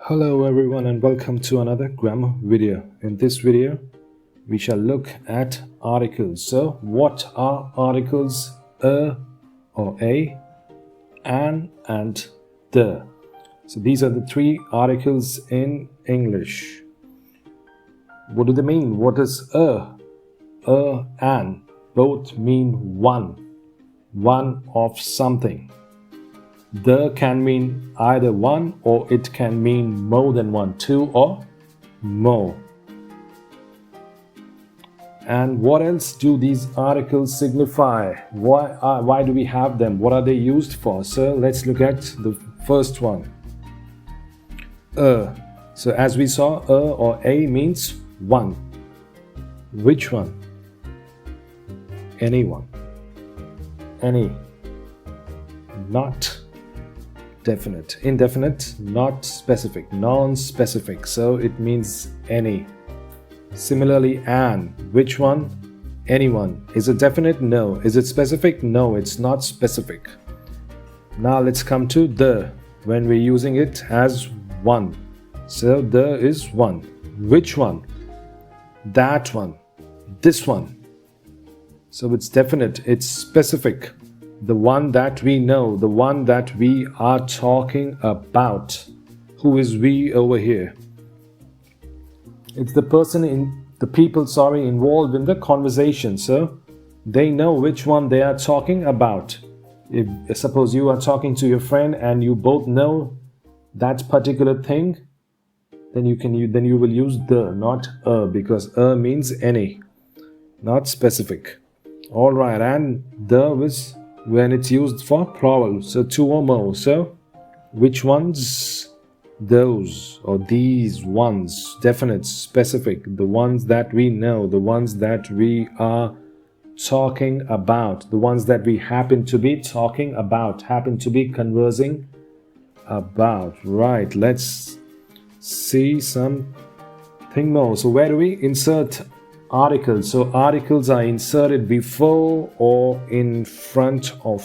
Hello everyone and welcome to another grammar video. In this video we shall look at articles. So what are articles? A or a, an and the. So these are the three articles in English. What do they mean? What is an? Both mean one of something. The can mean either one or it can mean more than one, two or more. And what else do these articles signify? Why do we have them? What are they used for? So let's look at the first one. So as we saw, or a means one. Which one? Anyone. Any. Not definite. Indefinite, not specific. Non-specific, so it means any. Similarly, an. Which one? Anyone. Is it definite? No. Is it specific? No, it's not specific. Now let's come to the, when we're using it as one. So the is one. Which one? That one. This one. So it's definite, it's specific. The one that we know, the one that we are talking about. Who is we over here? It's the person involved in the conversation. So they know which one they are talking about. If suppose you are talking to your friend and you both know that particular thing, then you will use the, not a, because a means any, not specific. All right, and the is when it's used for plural, so two or more. So which ones? Those or these ones. Definite, specific, the ones that we know, the ones that we are talking about, the ones that we happen to be talking about, happen to be conversing about. Right, let's see something more. So where do we insert articles? So articles are inserted before or in front of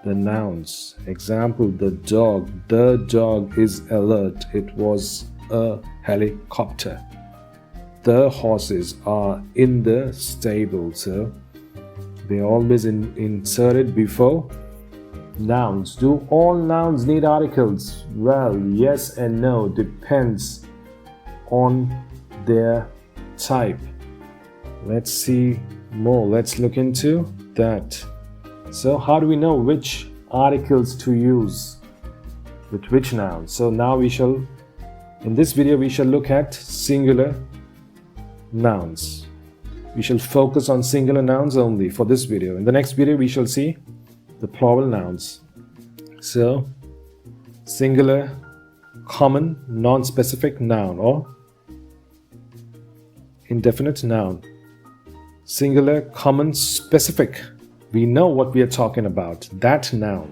the nouns. Example, the dog. The dog is alert. It was a helicopter. The horses are in the stable. So they always inserted before nouns. Do all nouns need articles? Well, yes and no. Depends on their type. Let's see more. Let's look into that. So how do we know which articles to use with which nouns? So now in this video we shall look at singular nouns. We shall focus on singular nouns only for this video. In the next video we shall see the plural nouns. So singular, common, non-specific noun or indefinite noun. Singular, common, specific. We know what we are talking about. That noun.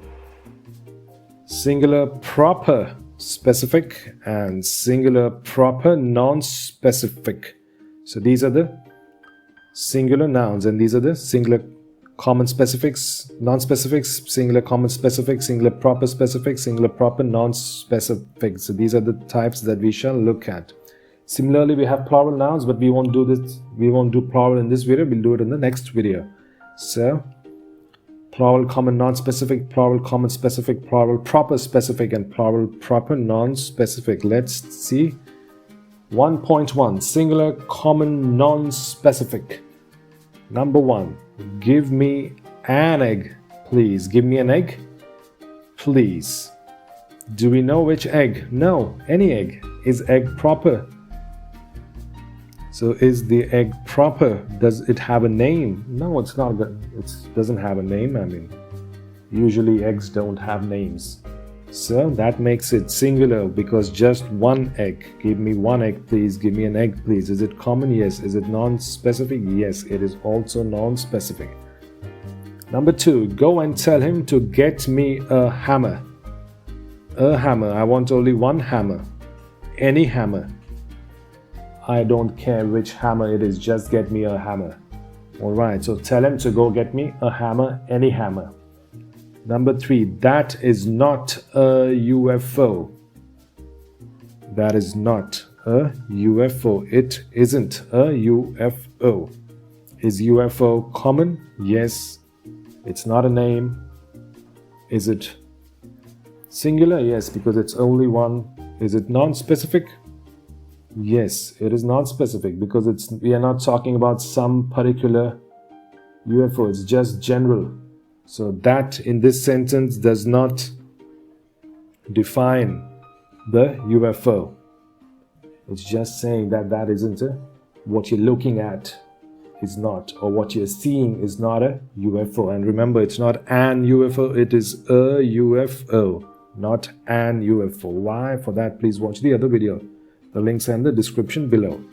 Singular, proper, specific, and singular, proper, non-specific. So these are the singular nouns, and these are the singular, common, specifics, non-specifics, singular, common, specific, singular, proper, specific, singular, proper, non-specific. So these are the types that we shall look at. Similarly, we have plural nouns, but we won't do plural in this video. We'll do it in the next video. So plural, common, non-specific, plural, common, specific, plural, proper, specific, and plural, proper, non-specific. Let's see. 1.1. Singular, common, non-specific. Number 1. Give me an egg, please. Give me an egg, please. Do we know which egg? No, any egg. Is egg proper? So is the egg proper? Does it have a name? No, it's not. It doesn't have a name. I mean, usually eggs don't have names. So that makes it singular because just one egg. Give me one egg, please. Give me an egg, please. Is it common? Yes. Is it non-specific? Yes, it is also non-specific. Number 2, go and tell him to get me a hammer. A hammer. I want only one hammer. Any hammer. I don't care which hammer it is, just get me a hammer. Alright, so tell him to go get me a hammer, any hammer. Number 3, that is not a UFO. That is not a UFO. It isn't a UFO. Is UFO common? Yes. It's not a name. Is it singular? Yes, because it's only one. Is it non-specific? Yes, it is non-specific because we are not talking about some particular UFO. It's just general. So that in this sentence does not define the UFO. It's just saying that isn't what you're looking at is not, or what you're seeing is not a UFO. And remember, it's not an UFO, it is a UFO, not an UFO. Why? For that, please watch the other video. The links are in the description below.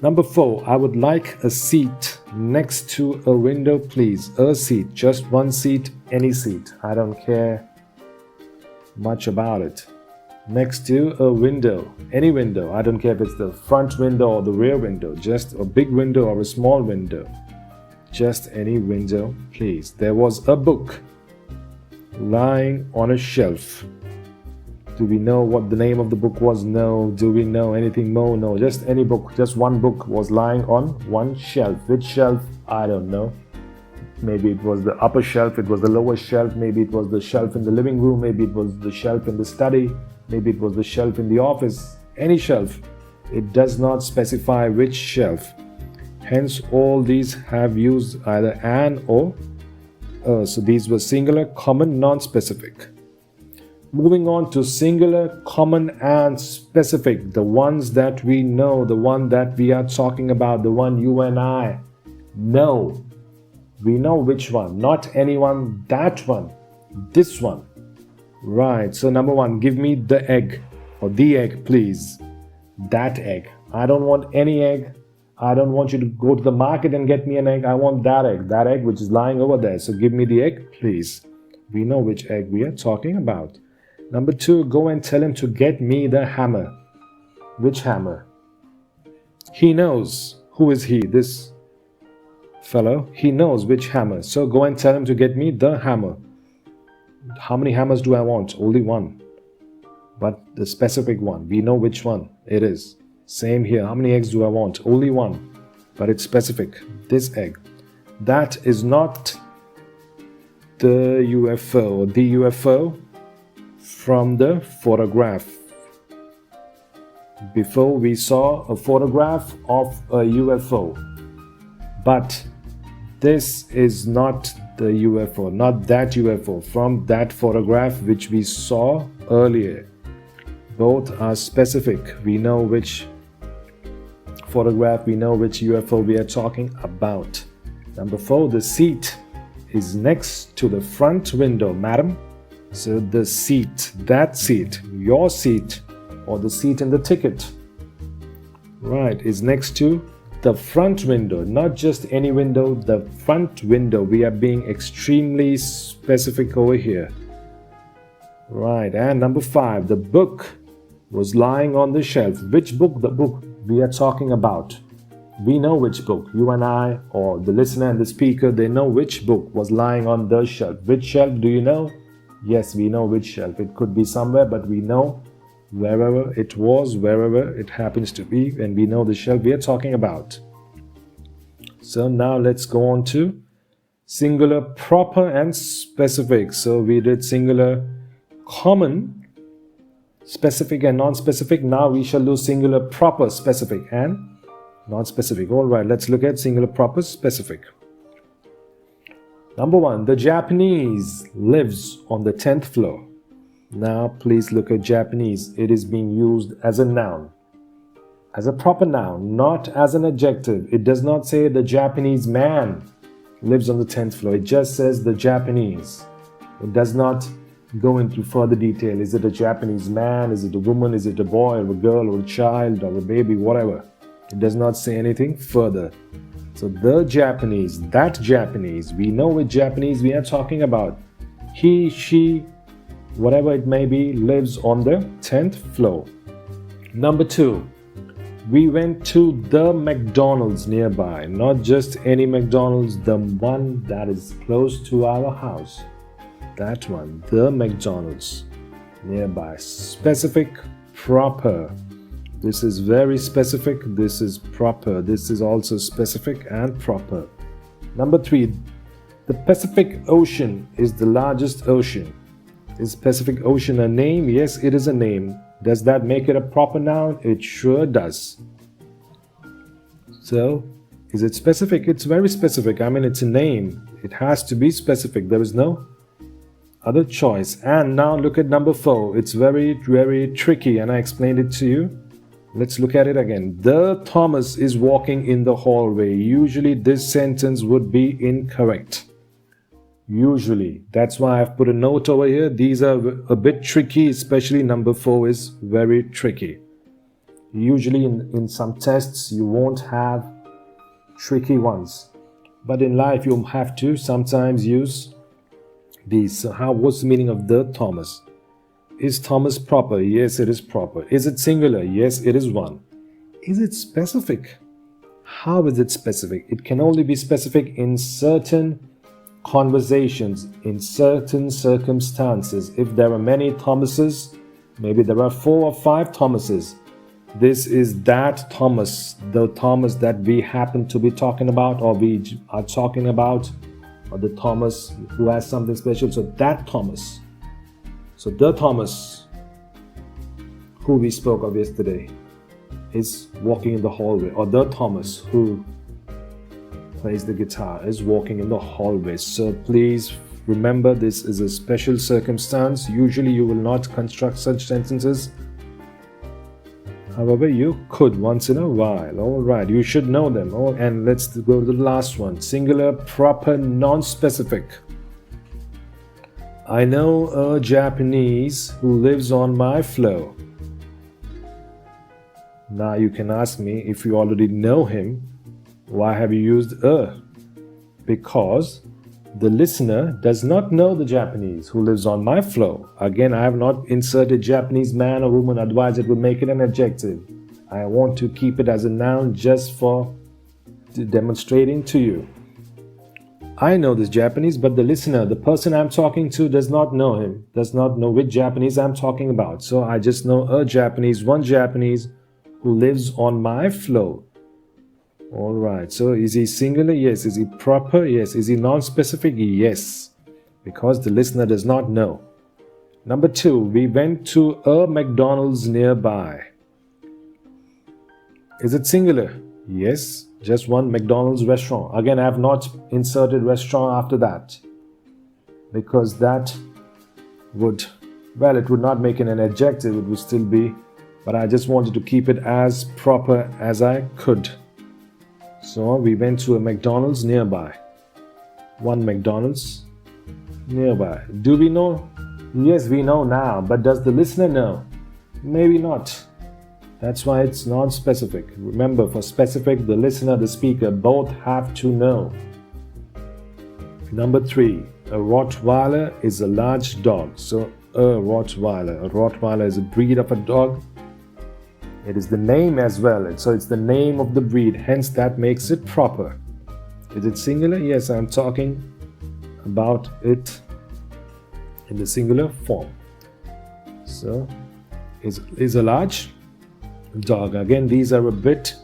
Number 4, I would like a seat next to a window, please. A seat, just one seat, any seat. I don't care much about it. Next to a window, any window. I don't care if it's the front window or the rear window, just a big window or a small window. Just any window, please. There was a book lying on a shelf. Do we know what the name of the book was? No. Do we know anything more? No. Just any book, just one book was lying on one shelf. Which shelf? I don't know. Maybe it was the upper shelf, it was the lower shelf, maybe it was the shelf in the living room, maybe it was the shelf in the study, maybe it was the shelf in the office. Any shelf. It does not specify which shelf. Hence, all these have used either an or a. So these were singular, common, non-specific. Moving on to singular, common, and specific. The ones that we know, the one that we are talking about, the one you and I know. We know which one, not anyone, that one, this one. Right, so number 1, give me the egg, or the egg, please. That egg. I don't want any egg. I don't want you to go to the market and get me an egg. I want that egg which is lying over there. So give me the egg, please. We know which egg we are talking about. Number 2, go and tell him to get me the hammer. Which hammer? He knows. Who is he? This fellow. He knows which hammer. So go and tell him to get me the hammer. How many hammers do I want? Only one. But the specific one. We know which one it is. Same here. How many eggs do I want? Only one. But it's specific. This egg. That is not the UFO. The UFO from the photograph. Before we saw a photograph of a UFO. But this is not the UFO, not that UFO from that photograph which we saw earlier. Both are specific. We know which photograph, we know which UFO we are talking about. Number 4, the seat is next to the front window, madam. So the seat, that seat, your seat, or the seat in the ticket, right, is next to the front window, not just any window, the front window. We are being extremely specific over here. Right, and number 5, the book was lying on the shelf. Which book? The book we are talking about. We know which book. You and I, or the listener and the speaker, they know which book was lying on the shelf. Which shelf do you know? Yes, we know which shelf. It could be somewhere, but we know wherever it was, wherever it happens to be, and we know the shelf we are talking about. So now let's go on to singular, proper, and specific. So we did singular, common, specific, and non-specific. Now we shall do singular, proper, specific, and non-specific. All right, let's look at singular, proper, specific. Number 1, the Japanese lives on the 10th floor. Now please look at Japanese. It is being used as a noun, as a proper noun, not as an adjective. It does not say the Japanese man lives on the 10th floor. It just says the Japanese. It does not go into further detail. Is it a Japanese man? Is it a woman? Is it a boy or a girl or a child or a baby? Whatever. It does not say anything further. So the Japanese, that Japanese, we know which Japanese we are talking about. He, she, whatever it may be, lives on the 10th floor. Number 2, We went to the McDonald's nearby. Not just any McDonald's, the one that is close to our house. That one, the McDonald's nearby. Specific, proper. This is very specific. This is proper. This is also specific and proper. Number 3, the Pacific Ocean is the largest ocean. Is Pacific Ocean a name? Yes, it is a name. Does that make it a proper noun? It sure does. So, is it specific? It's very specific. I mean, it's a name. It has to be specific. There is no other choice. And now look at number 4. It's very, very tricky, and I explained it to you. Let's look at it again. The Thomas is walking in the hallway. Usually this sentence would be incorrect. Usually. That's why I've put a note over here. These are a bit tricky, especially number 4 is very tricky. Usually in some tests you won't have tricky ones. But in life you have to sometimes use these. So what's the meaning of the Thomas? Is Thomas proper? Yes, it is proper. Is it singular? Yes, it is one. Is it specific? How is it specific? It can only be specific in certain conversations, in certain circumstances. If there are many Thomases, maybe there are 4 or 5 Thomases. This is that Thomas, the Thomas that we happen to be talking about, or we are talking about, or the Thomas who has something special. So that Thomas. So the Thomas who we spoke of yesterday is walking in the hallway, or the Thomas who plays the guitar is walking in the hallway. So please remember, this is a special circumstance. Usually you will not construct such sentences. However, you could once in a while. All right, you should know them. And let's go to the last one. Singular, proper, non-specific. I know a Japanese who lives on my floor. Now you can ask me, if you already know him, why have you used a? Because the listener does not know the Japanese who lives on my floor. Again, I have not inserted Japanese man or woman, otherwise it would make it an adjective. I want to keep it as a noun just for demonstrating to you. I know this Japanese, but the listener, the person I'm talking to, does not know him, does not know which Japanese I'm talking about. So I just know a Japanese, one Japanese who lives on my floor. All right, so is he singular? Yes. Is he proper? Yes. Is he non-specific? Yes, because the listener does not know. Number 2, we went to a McDonald's nearby. Is it singular? Yes, just one McDonald's restaurant. Again, I have not inserted restaurant after that, because that would, well, it would not make it an adjective, it would still be, but I just wanted to keep it as proper as I could. So we went to a McDonald's nearby. One McDonald's nearby. Do we know? Yes, we know now, but does the listener know? Maybe not. That's why it's non-specific. Remember, for specific, the listener, the speaker, both have to know. Number 3, a Rottweiler is a large dog. So a Rottweiler is a breed of a dog. It is the name as well. So it's the name of the breed. Hence, that makes it proper. Is it singular? Yes, I'm talking about it in the singular form. So, is a large dog. Again, these are a bit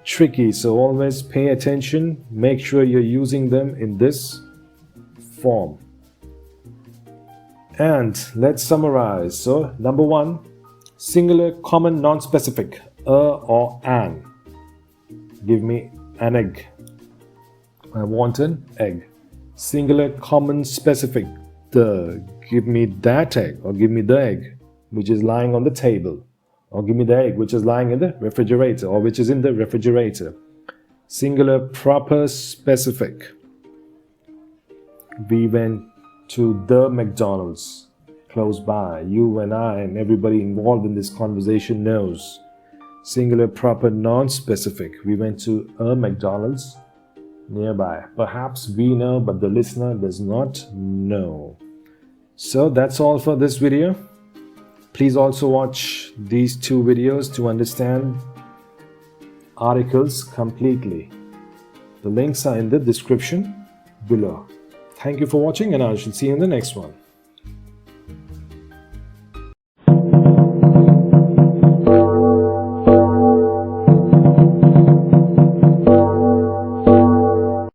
tricky. So always pay attention. Make sure you're using them in this form. And let's summarize. So, number 1. Singular, common, non-specific, a or an. Give me an egg. I want an egg. Singular, common, specific, the. Give me that egg, or give me the egg which is lying on the table, or give me the egg which is lying in the refrigerator, or which is in the refrigerator. Singular, proper, specific. We went to the McDonald's close by. You and I and everybody involved in this conversation knows. Singular, proper, non-specific. We went to a McDonald's nearby. Perhaps we know, but the listener does not know. So that's all for this video. Please also watch these 2 videos to understand articles completely. The links are in the description below. Thank you for watching, and I shall see you in the next one.